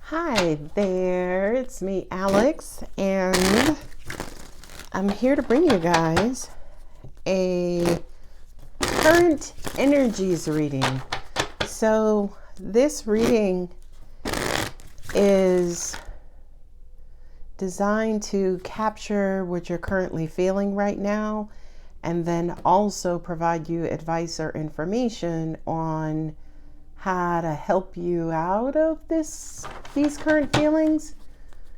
Hi there, it's me, Alex, and I'm here to bring you guys a current energies reading. So this reading is designed to capture what you're currently feeling right now, and then also provide you advice or information on how to help you out of these current feelings,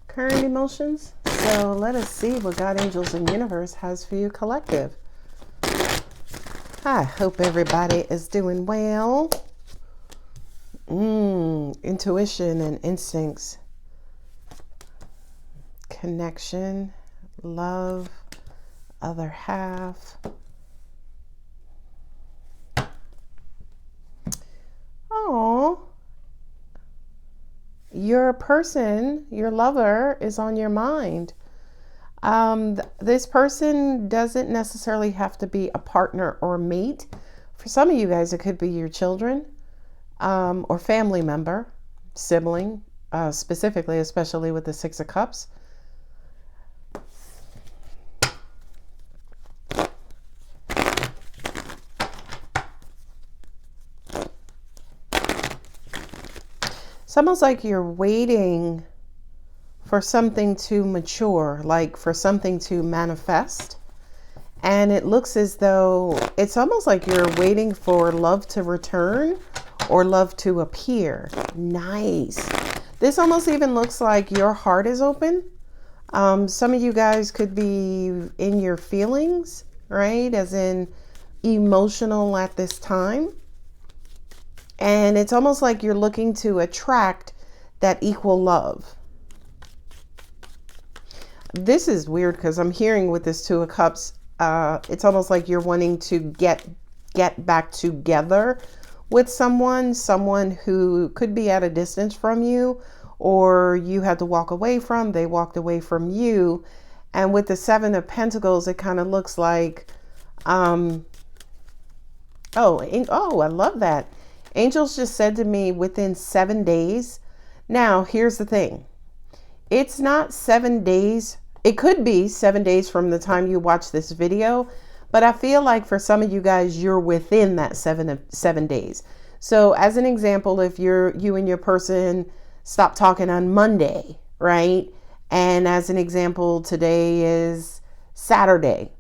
current emotions. So let us see what God, angels, and universe has for you, collective. I hope everybody is doing well. Intuition and instincts, connection, love, other half. Oh, your person, your lover, is on your mind. This person doesn't necessarily have to be a partner or mate. For some of you guys, it could be your children, or family member, sibling, specifically, especially with the Six of Cups. It's almost like you're waiting for something to mature, like for something to manifest. And it looks as though it's almost like you're waiting for love to return or love to appear. Nice. This almost even looks like your heart is open. Some of you guys could be in your feelings, right? As in emotional at this time. And it's almost like you're looking to attract that equal love. This is weird because I'm hearing with this Two of Cups, it's almost like you're wanting to get back together with someone who could be at a distance from you, or you had to walk away from, they walked away from you. And with the Seven of Pentacles, it kind of looks like, oh, I love that. Angels just said to me within 7 days. Now, here's the thing. It's not 7 days. It could be 7 days from the time you watch this video, but I feel like for some of you guys, you're within that 7 days. So as an example, if you and your person stop talking on Monday, right? And as an example, today is Saturday,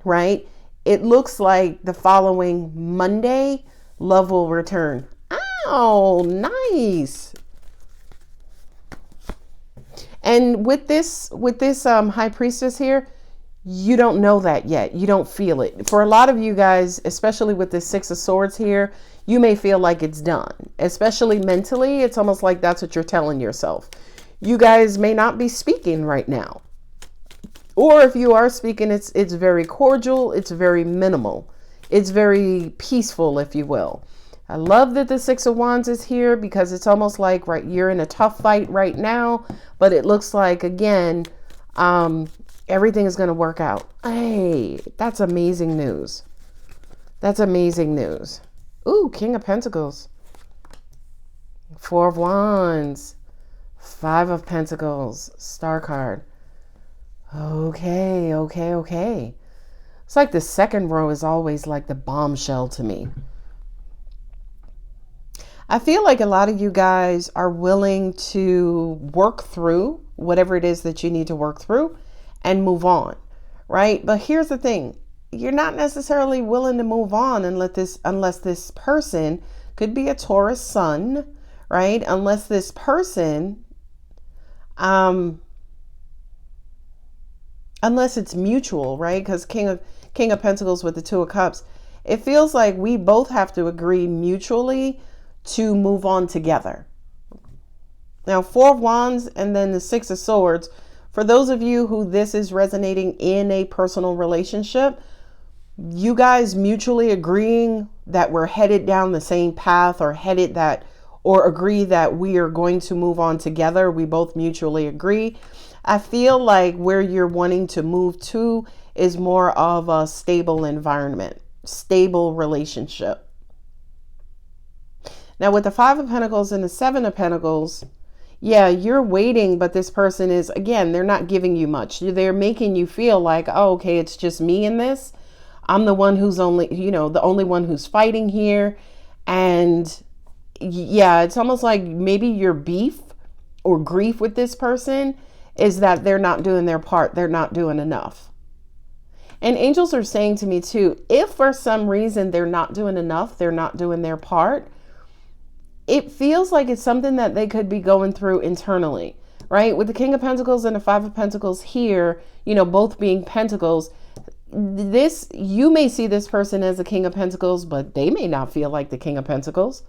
right? It looks like the following Monday, love will return. Oh, nice. And with this High Priestess here, you don't know that yet. You don't feel it. For a lot of you guys, especially with this Six of Swords here, you may feel like it's done. Especially mentally, it's almost like that's what you're telling yourself. You guys may not be speaking right now. Or if you are speaking, it's very cordial, it's very minimal. It's very peaceful, if you will. I love that the Six of Wands is here because it's almost like, right, you're in a tough fight right now, but it looks like, again, everything is going to work out. Hey, that's amazing news. That's amazing news. Ooh, King of Pentacles. Four of Wands. Five of Pentacles. Star card. Okay. It's like the second row is always like the bombshell to me. I feel like a lot of you guys are willing to work through whatever it is that you need to work through and move on, right? But here's the thing. You're not necessarily willing to move on unless this person could be a Taurus sun, right? Unless this person, unless it's mutual, right? Because King of Pentacles with the Two of Cups, it feels like we both have to agree mutually to move on together. Now, Four of Wands and then the Six of Swords, for those of you who this is resonating in a personal relationship, you guys mutually agreeing that we're headed down the same path or agree that we are going to move on together. We both mutually agree. I feel like where you're wanting to move to is more of a stable environment, stable relationship. Now with the Five of Pentacles and the Seven of Pentacles, Yeah, you're waiting, but this person is, again, they're not giving you much. They're making you feel like, oh, okay, it's just me in this. I'm the one who's only, the only one who's fighting here. And yeah, it's almost like maybe your beef or grief with this person is that they're not doing their part. They're not doing enough. And angels are saying to me too, if for some reason they're not doing enough, they're not doing their part, it feels like it's something that they could be going through internally, right? With the King of Pentacles and the Five of Pentacles here, both being Pentacles, you may see this person as the King of Pentacles, but they may not feel like the King of Pentacles,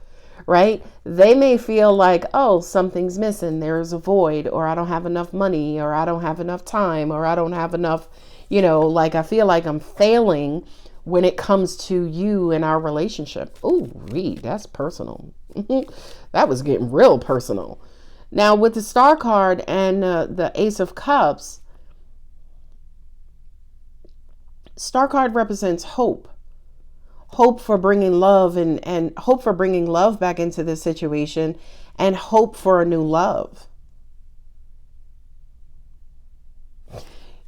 right? They may feel like, oh, something's missing. There's a void, or I don't have enough money, or I don't have enough time, or I don't have enough, like I feel like I'm failing when it comes to you and our relationship. Oh, that's personal. That was getting real personal. Now with the Star card and the Ace of Cups, Star card represents hope. Hope for bringing love and hope for bringing love back into this situation, and hope for a new love.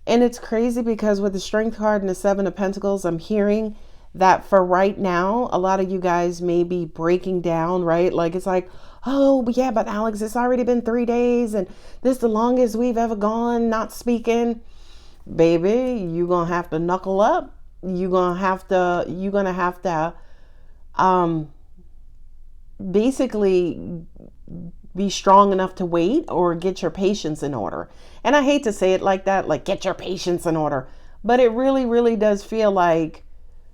And it's crazy because with the Strength card and the Seven of Pentacles, I'm hearing that for right now, a lot of you guys may be breaking down, right? Like it's like, oh, yeah, but Alex, it's already been 3 days and this is the longest we've ever gone not speaking. Baby, you're going to have to knuckle up. You're going to have to basically be strong enough to wait or get your patience in order. And I hate to say it like that, like get your patience in order. But it really, really does feel like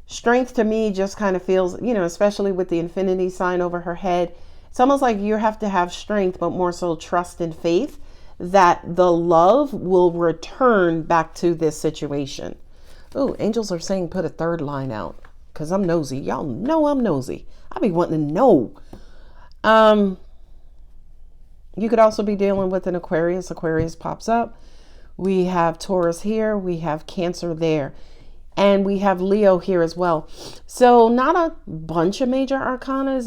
strength to me just kind of feels, especially with the infinity sign over her head. It's almost like you have to have strength, but more so trust and faith that the love will return back to this situation. Oh, angels are saying put a third line out because I'm nosy. Y'all know I'm nosy. I be wanting to know. You could also be dealing with an Aquarius. Aquarius pops up. We have Taurus here. We have Cancer there. And we have Leo here as well. So not a bunch of major arcanas.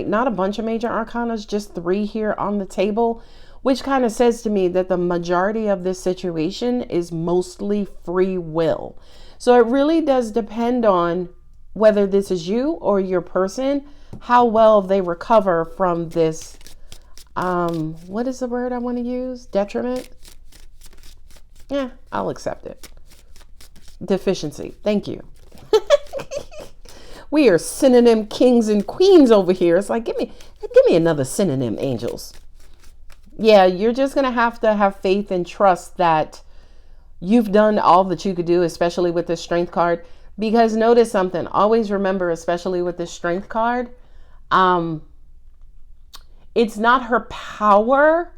Not a bunch of major arcanas, just 3 here on the table, which kind of says to me that the majority of this situation is mostly free will. So it really does depend on whether this is you or your person, how well they recover from this, what is the word I want to use? Detriment? Yeah, I'll accept it. Deficiency. Thank you. We are synonym kings and queens over here. It's like, give me another synonym, angels. Yeah, you're just going to have faith and trust that you've done all that you could do, especially with the Strength card. Because notice something, always remember, especially with the Strength card, it's not her power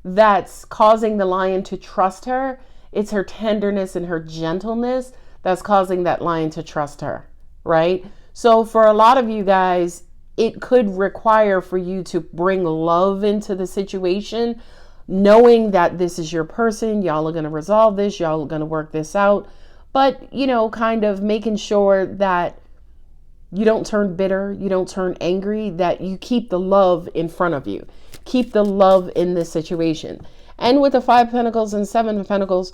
that's causing the lion to trust her. It's her tenderness and her gentleness that's causing that lion to trust her, right? So for a lot of you guys, it could require for you to bring love into the situation, knowing that this is your person. Y'all are going to resolve this. Y'all are going to work this out. But, kind of making sure that you don't turn bitter, you don't turn angry, that you keep the love in front of you. Keep the love in this situation. And with the 5 of Pentacles and 7 of Pentacles,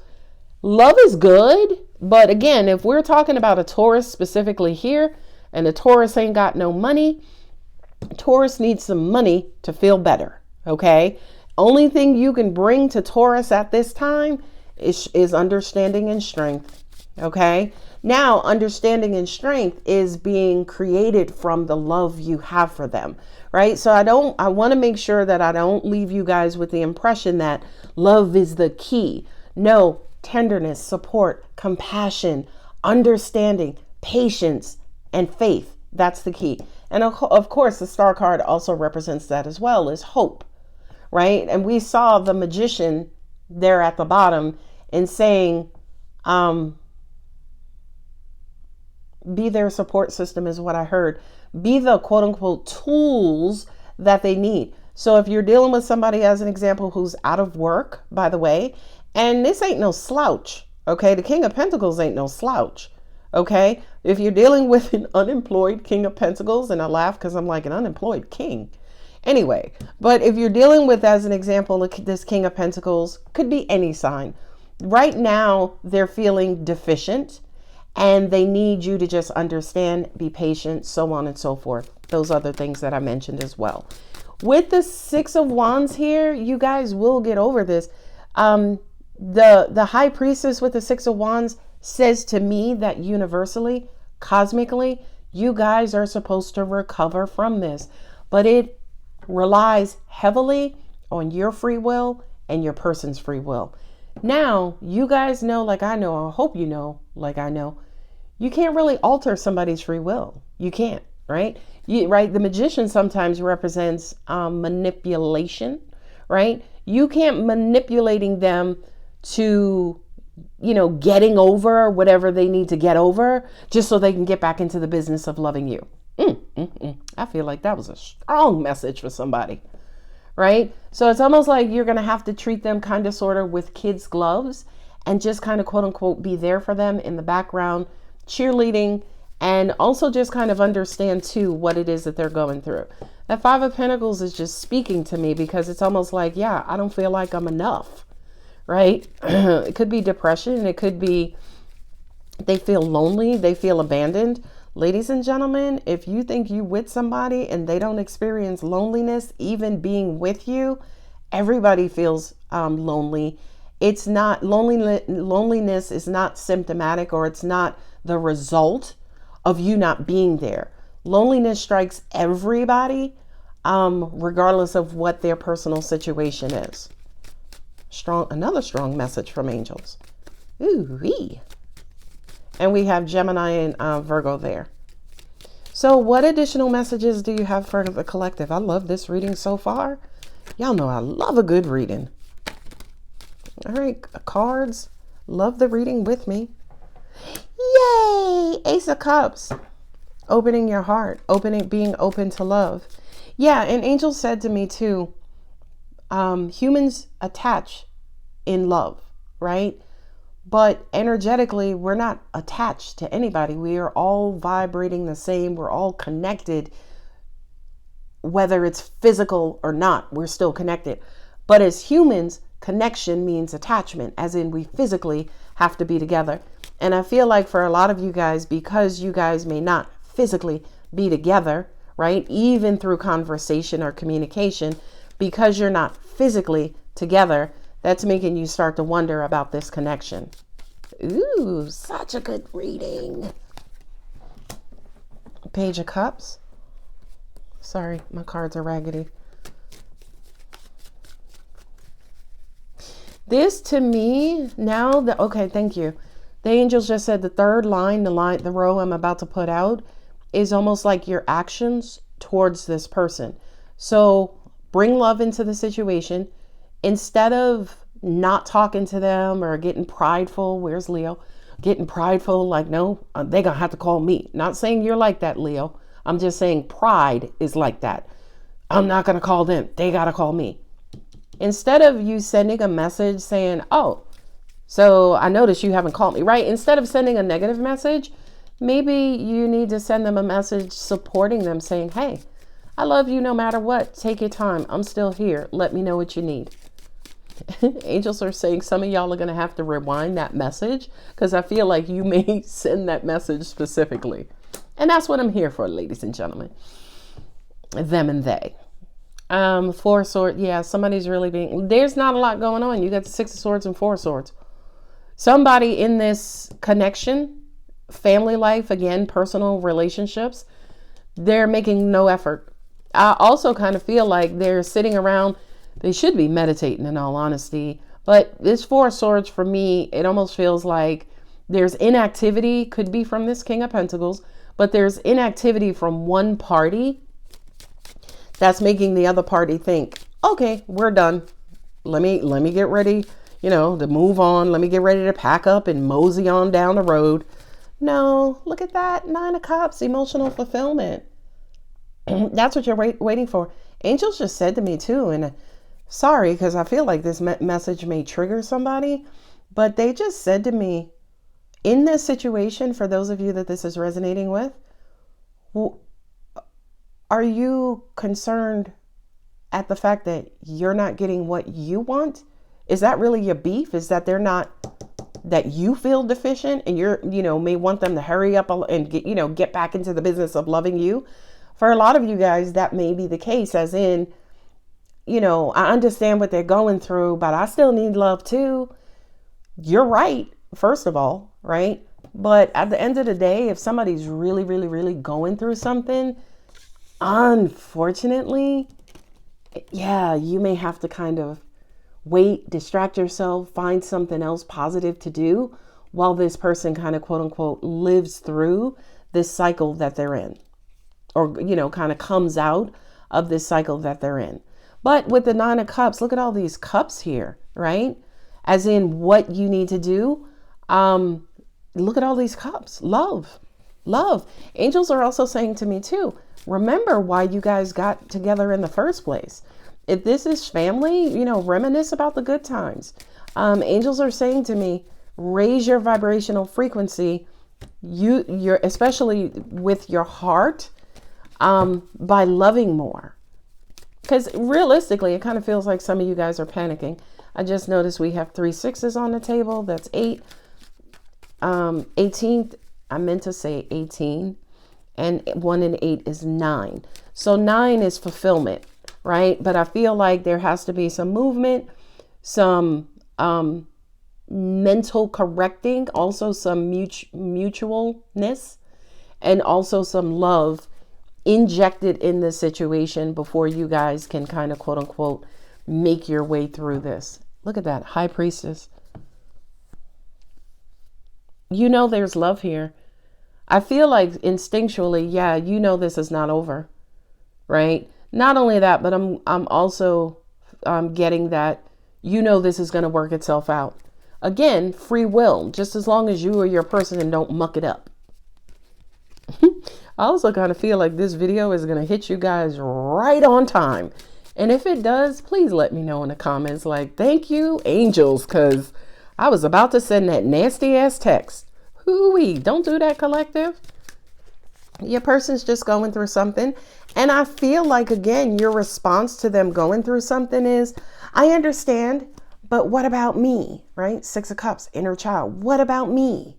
love is good. But again, if we're talking about a Taurus specifically here, and the Taurus ain't got no money, Taurus needs some money to feel better, okay? Only thing you can bring to Taurus at this time is understanding and strength, okay? Now, understanding and strength is being created from the love you have for them, right? So I want to make sure that I don't leave you guys with the impression that love is the key. No, tenderness, support, compassion, understanding, patience, and faith. That's the key. And of course, the Star card also represents that as well, is hope, right? And we saw the Magician there at the bottom and saying, be their support system is what I heard. Be the quote unquote tools that they need. So if you're dealing with somebody, as an example, who's out of work, by the way, and this ain't no slouch, okay? The King of Pentacles ain't no slouch. Okay, if you're dealing with an unemployed King of Pentacles, and I laugh because I'm like, an unemployed king. Anyway, but if you're dealing with, as an example, this King of Pentacles, could be any sign. Right now, they're feeling deficient and they need you to just understand, be patient, so on and so forth. Those other things that I mentioned as well. With the Six of Wands here, you guys will get over this. The High Priestess with the Six of Wands says to me that universally, cosmically, you guys are supposed to recover from this. But it relies heavily on your free will and your person's free will. Now, you guys know, like I know, I hope you know, like I know, you can't really alter somebody's free will. You can't, right? Right? The Magician sometimes represents manipulation, right? You can't manipulating them to, getting over whatever they need to get over just so they can get back into the business of loving you. I feel like that was a strong message for somebody, right? So it's almost like you're going to have to treat them kind of sort of with kids' gloves and just kind of quote unquote be there for them in the background, cheerleading, and also just kind of understand too what it is that they're going through. That Five of Pentacles is just speaking to me because it's almost like, yeah, I don't feel like I'm enough, right? It could be depression. It could be they feel lonely. They feel abandoned. Ladies and gentlemen, if you think you with somebody and they don't experience loneliness, even being with you, everybody feels lonely. It's not loneliness is not symptomatic, or it's not the result of you not being there. Loneliness strikes everybody, regardless of what their personal situation is. Another strong message from angels. Ooh-wee. And we have Gemini and Virgo there. So what additional messages do you have for the collective? I love this reading so far. Y'all know I love a good reading. All right, cards. Love the reading with me. Yay! Ace of Cups. Opening your heart. Being open to love. Yeah, and angels said to me too, humans attach in love, right? But energetically, we're not attached to anybody. We are all vibrating the same. We're all connected. Whether it's physical or not, we're still connected. But as humans, connection means attachment, as in we physically have to be together. And I feel like for a lot of you guys, because you guys may not physically be together, right? Even through conversation or communication, because you're not physically together, that's making you start to wonder about this connection. Ooh, such a good reading. Page of Cups. Sorry, my cards are raggedy. This to me now, okay, thank you. The angels just said the third line, the row I'm about to put out is almost like your actions towards this person. So bring love into the situation. Instead of not talking to them or getting prideful, where's Leo? Getting prideful, like, no, they're going to have to call me. Not saying you're like that, Leo. I'm just saying pride is like that. I'm not going to call them. They got to call me. Instead of you sending a message saying, oh, so I noticed you haven't called me, right? Instead of sending a negative message, maybe you need to send them a message supporting them, saying, hey, I love you no matter what. Take your time. I'm still here. Let me know what you need. Angels are saying some of y'all are going to have to rewind that message because I feel like you may send that message specifically. And that's what I'm here for, ladies and gentlemen. Them and they. Four Swords. Yeah, somebody's really being... There's not a lot going on. You got the Six of Swords and Four Swords. Somebody in this connection, family life, again, personal relationships, they're making no effort. I also kind of feel like they're sitting around. They should be meditating, in all honesty. But this Four Swords, for me, it almost feels like there's inactivity. Could be from this King of Pentacles. But there's inactivity from one party that's making the other party think, okay, we're done. Let me get ready, to move on. Let me get ready to pack up and mosey on down the road. No, look at that. 9 of Cups, emotional fulfillment. That's what you're waiting for. Angels just said to me too, and sorry, because I feel like this message may trigger somebody, but they just said to me, in this situation, for those of you that this is resonating with, are you concerned at the fact that you're not getting what you want? Is that really your beef? Is that they're not, that you feel deficient and you're, may want them to hurry up and get back into the business of loving you? For a lot of you guys, that may be the case, as in, I understand what they're going through, but I still need love too. You're right, first of all, right? But at the end of the day, if somebody's really, really, really going through something, unfortunately, yeah, you may have to kind of wait, distract yourself, find something else positive to do while this person kind of quote unquote lives through this cycle that they're in, or, kind of comes out of this cycle that they're in. But with the 9 of Cups, look at all these cups here, right? As in what you need to do. Look at all these cups. Love. Angels are also saying to me too, remember why you guys got together in the first place. If this is family, reminisce about the good times. Angels are saying to me, raise your vibrational frequency. You're especially with your heart, by loving more. Because realistically, it kind of feels like some of you guys are panicking. I just noticed we have 3 6s on the table. That's 8. 18th, I meant to say 18. And 1 and 8 is 9. So 9 is fulfillment, right? But I feel like there has to be some movement, some mental correcting, also some mutualness, and also some love injected in the situation before you guys can kind of quote unquote make your way through this. Look at that, High Priestess. There's love here. I feel like instinctually, yeah, this is not over, right? Not only that, but I'm also getting that this is going to work itself out. Again, free will, just as long as you or your person don't muck it up. I also kind of feel like this video is going to hit you guys right on time. And if it does, please let me know in the comments, like, thank you, angels, because I was about to send that nasty ass text. Hooey, don't do that, collective. Your person's just going through something. And I feel like, again, your response to them going through something is, I understand, but what about me, right? 6 of Cups, inner child. What about me?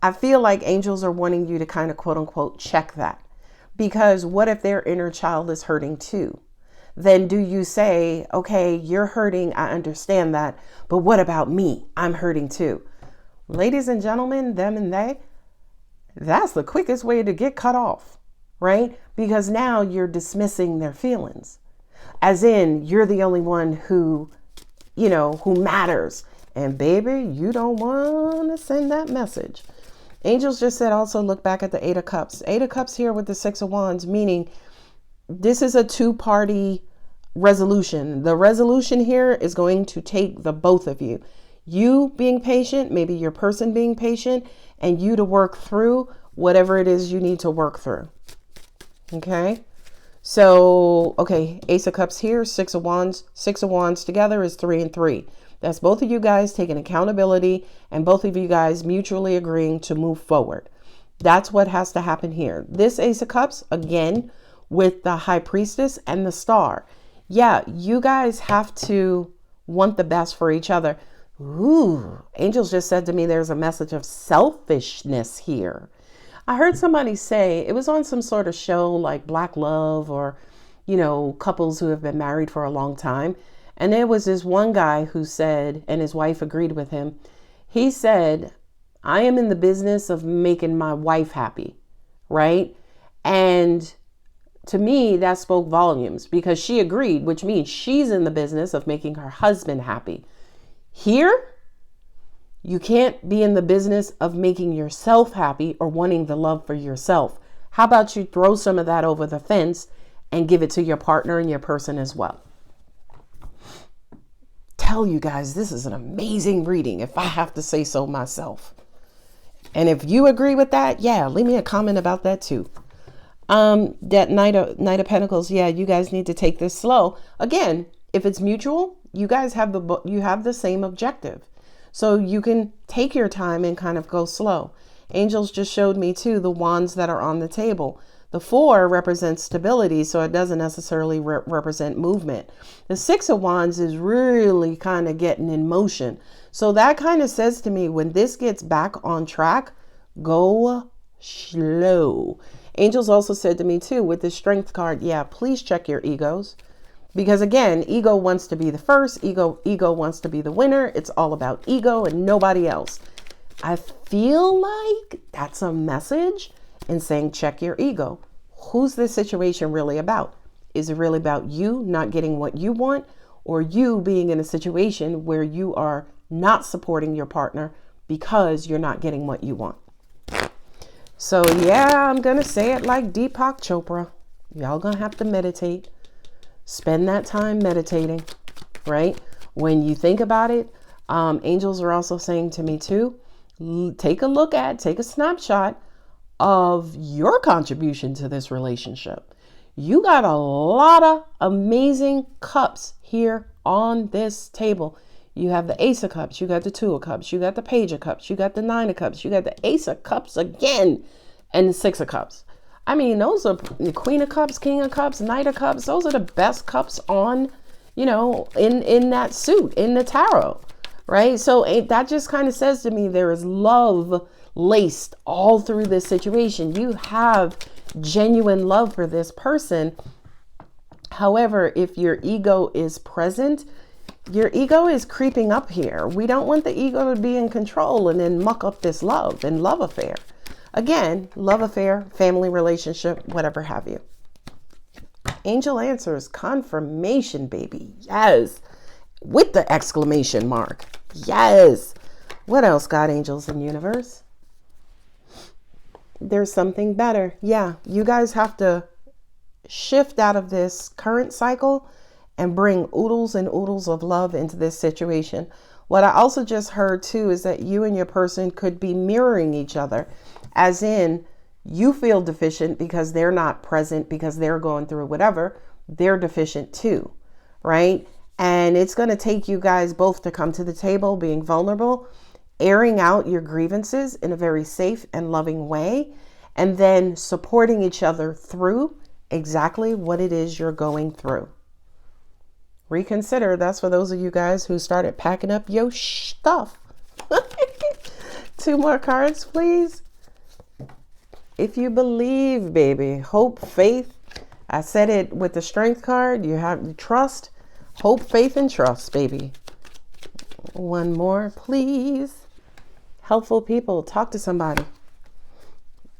I feel like angels are wanting you to kind of quote unquote check that, because what if their inner child is hurting too? Then do you say, okay, you're hurting, I understand that, but what about me? I'm hurting too. Ladies and gentlemen, them and they, that's the quickest way to get cut off, right? Because now you're dismissing their feelings, as in you're the only one who matters. And baby, you don't want to send that message. Angels just said also look back at the 8 of Cups. 8 of Cups here with the 6 of Wands, meaning this is a 2-party resolution. The resolution here is going to take the both of you. You being patient, maybe your person being patient, and you to work through whatever it is you need to work through. Okay? So, okay, Ace of Cups here, 6 of Wands. 6 of Wands together is 3 and 3. That's both of you guys taking accountability and both of you guys mutually agreeing to move forward. That's what has to happen here. This Ace of Cups, again, with the High Priestess and the Star. Yeah, you guys have to want the best for each other. Ooh, angels just said to me there's a message of selfishness here. I heard somebody say, it was on some sort of show like Black Love or, couples who have been married for a long time. And there was this one guy who said, and his wife agreed with him, he said, I am in the business of making my wife happy, right? And to me, that spoke volumes because she agreed, which means she's in the business of making her husband happy. Here, you can't be in the business of making yourself happy or wanting the love for yourself. How about you throw some of that over the fence and give it to your partner and your person as well? Tell you guys, this is an amazing reading, if I have to say so myself. And if you agree with that, yeah, leave me a comment about that too. That Knight of Pentacles, yeah, you guys need to take this slow. Again, if it's mutual, you guys have the same objective. So you can take your time and kind of go slow. Angels just showed me too the wands that are on the table. The 4 represents stability, so it doesn't necessarily represent movement. The 6 of Wands is really kind of getting in motion. So that kind of says to me, when this gets back on track, go slow. Angels also said to me too, with the Strength card, yeah, please check your egos. Because again, ego wants to be the first, ego wants to be the winner. It's all about ego and nobody else. I feel like that's a message in saying, check your ego. Who's this situation really about? Is it really about you not getting what you want, or you being in a situation where you are not supporting your partner because you're not getting what you want? So yeah, I'm going to say it like Deepak Chopra. Y'all going to have to meditate. Spend that time meditating, right? When you think about it, angels are also saying to me too, take a snapshot of your contribution to this relationship. You got a lot of amazing cups here on this table. You have the Ace of Cups, you got the 2 of Cups, you got the Page of Cups, you got the 9 of Cups, you got the Ace of Cups again, and the 6 of Cups. I mean, those are the Queen of Cups, King of Cups, Knight of Cups. Those are the best cups on, you know, in that suit, in the tarot, right? So that just kind of says to me, there is love laced all through this situation. You have genuine love for this person. However, if your ego is present, your ego is creeping up here. We don't want the ego to be in control and then muck up this love and love affair. Again, love affair, family relationship, whatever have you. Angel answers, confirmation, baby. Yes. With the exclamation mark. Yes. What else, God, angels, and universe? There's something better. Yeah, you guys have to shift out of this current cycle and bring oodles and oodles of love into this situation. What I also just heard too is that you and your person could be mirroring each other. As in, you feel deficient because they're not present, because they're going through whatever. They're deficient too, right? And it's going to take you guys both to come to the table, being vulnerable, airing out your grievances in a very safe and loving way, and then supporting each other through exactly what it is you're going through. Reconsider. That's for those of you guys who started packing up your stuff. 2 more cards, please. If you believe, baby, hope, faith. I said it with the Strength card. You have trust, hope, faith, and trust, baby. 1 more, please. Helpful people. Talk to somebody.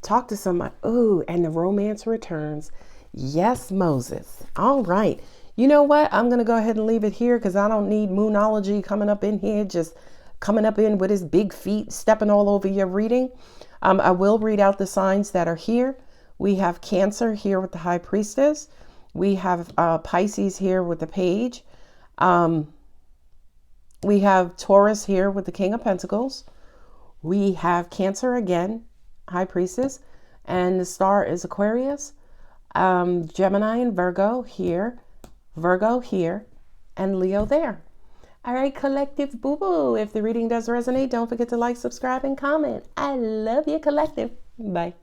Talk to somebody. Ooh, and the romance returns. Yes, Moses. All right. You know what? I'm going to go ahead and leave it here because I don't need Moonology coming up in here, just coming up in with his big feet, stepping all over your reading. I will read out the signs that are here. We have Cancer here with the High Priestess. We have Pisces here with the Page. We have Taurus here with the King of Pentacles. We have Cancer again, High Priestess. And the star is Aquarius. Gemini and Virgo here. Virgo here. And Leo there. All right, collective boo-boo. If the reading does resonate, don't forget to like, subscribe, and comment. I love you, collective. Bye.